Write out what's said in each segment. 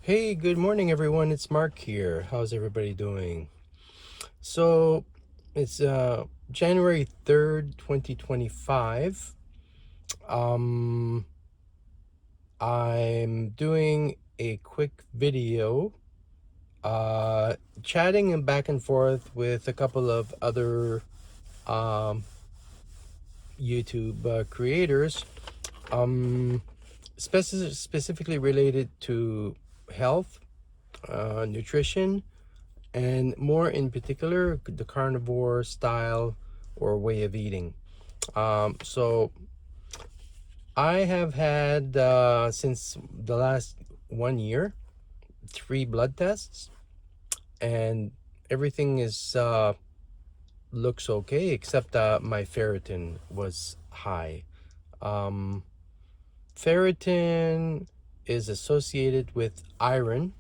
Hey, good morning, everyone. It's Mark here. How's everybody doing? So, it's January 3rd, 2025. Um, I'm doing a quick video, chatting and back and forth with a couple of other um, YouTube creators, um, specifically related to health, nutrition, and more in particular the carnivore style or way of eating. So I have had since the last 1 year 3 blood tests, and everything is looks okay except my ferritin was high. um, Ferritin is associated with iron,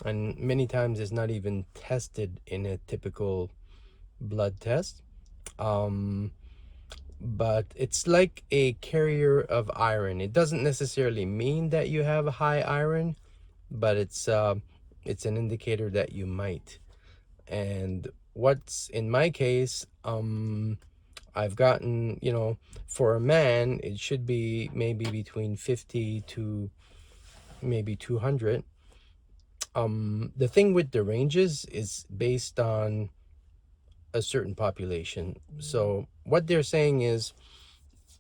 and many times is not even tested in a typical blood test. Um, but it's like a carrier of iron. It doesn't necessarily mean that you have a high iron, but it's an indicator that you might. And what's in my case, I've gotten, for a man, it should be maybe between 50 to maybe 200. The thing with the ranges is based on a certain population. So what they're saying is,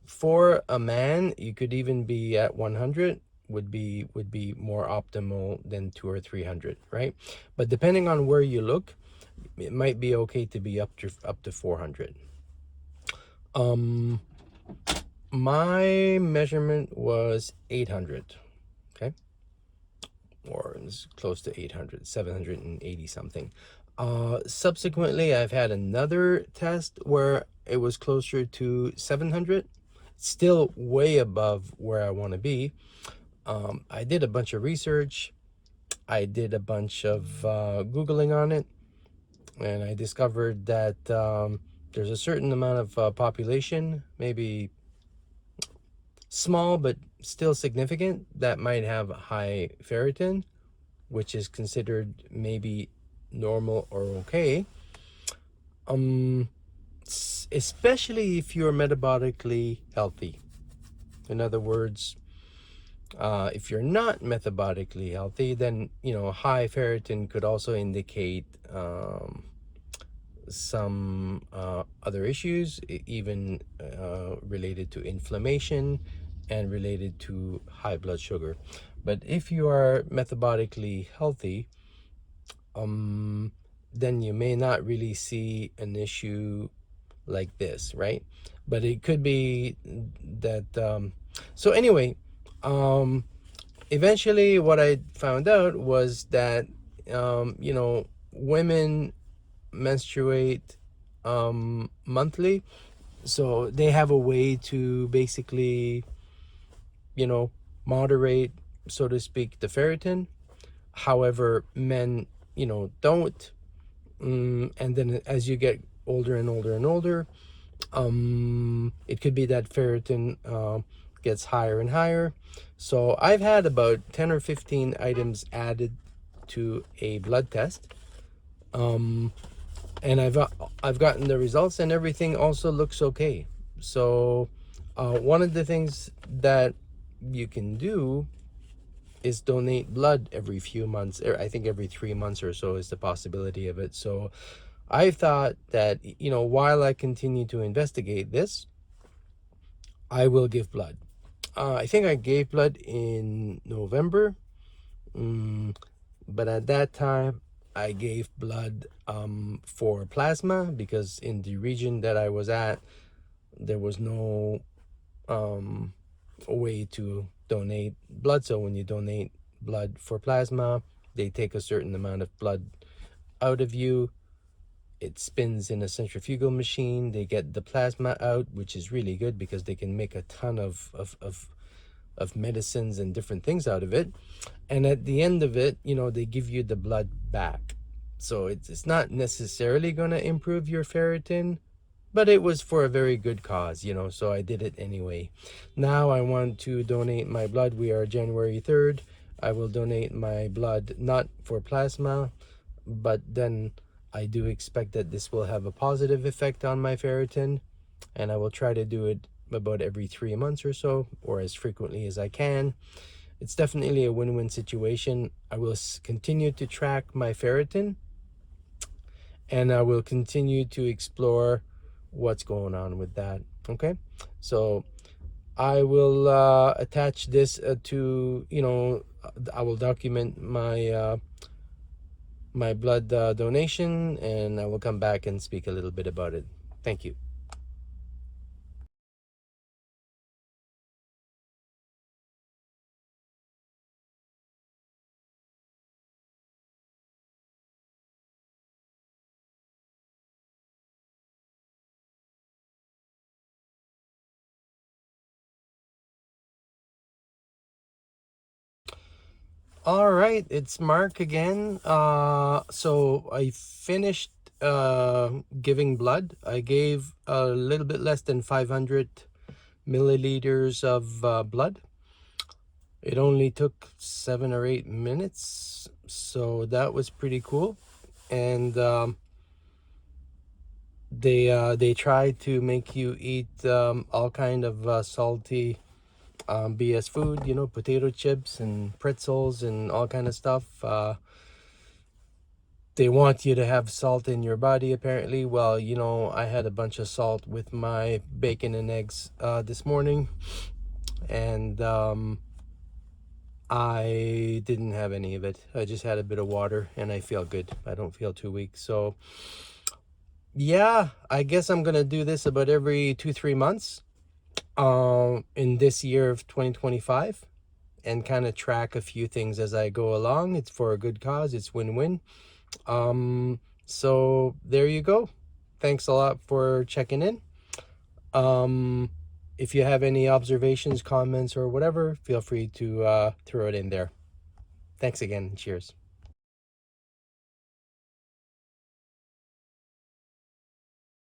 for a man, you could even be at 100 would be more optimal than 2 or 300, right? But depending on where you look, it might be okay to be up to 400. Um, my measurement was 800, okay, or it's close to 800, 780 something. Subsequently, I've had another test where it was closer to 700, still way above where I want to be. I did a bunch of research. I did a bunch of Googling on it, and I discovered that there's a certain amount of population, maybe small but still significant, that might have high ferritin, which is considered maybe normal or okay. Um, Especially if you're metabolically healthy. In other words, if you're not metabolically healthy, then high ferritin could also indicate some other issues, even related to inflammation and related to high blood sugar. But if you are metabolically healthy, then you may not really see an issue like this, right? But it could be that. So anyway, eventually, what I found out was that women menstruate monthly, so they have a way to basically, moderate, so to speak, the ferritin. However, men, don't. And then as you get older and older and older, it could be that ferritin gets higher and higher. So I've had about 10 or 15 items added to a blood test. And I've gotten the results, and everything also looks okay. So one of the things that you can do is donate blood every few months. I think every 3 months or so is the possibility of it. So I thought that, while I continue to investigate this, I will give blood. I think I gave blood in November, but at that time I gave blood for plasma, because in the region that I was at, there was no way to donate blood. So when you donate blood for plasma, they take a certain amount of blood out of you. It spins in a centrifugal machine. They get the plasma out, which is really good because they can make a ton of medicines and different things out of it. And at the end of it, they give you the blood back. So it's not necessarily going to improve your ferritin, but it was for a very good cause, so I did it anyway. Now I want to donate my blood. We are January 3rd. I will donate my blood, not for plasma, but then I do expect that this will have a positive effect on my ferritin, and I will try to do it about every 3 months or so, or as frequently as I can. It's definitely a win-win situation. I will continue to track my ferritin, and I will continue to explore what's going on with that. Okay, so I will attach this to, I will document my blood donation, and I will come back and speak a little bit about it. Thank you. All right, it's Mark again. So I finished giving blood. I gave a little bit less than 500 milliliters of blood. It only took 7 or 8 minutes, so that was pretty cool. And they try to make you eat all kind of salty BS food, potato chips and pretzels and all kind of stuff. They want you to have salt in your body, apparently. Well, I had a bunch of salt with my bacon and eggs this morning, and I didn't have any of it. I just had a bit of water, and I feel good. I don't feel too weak. So yeah, I guess I'm gonna do this about every 2-3 months in this year of 2025, and kind of track a few things as I go along. It's for a good cause. It's win-win. So there you go. Thanks a lot for checking in. Um, if you have any observations, comments, or whatever, feel free to throw it in there. Thanks again. Cheers.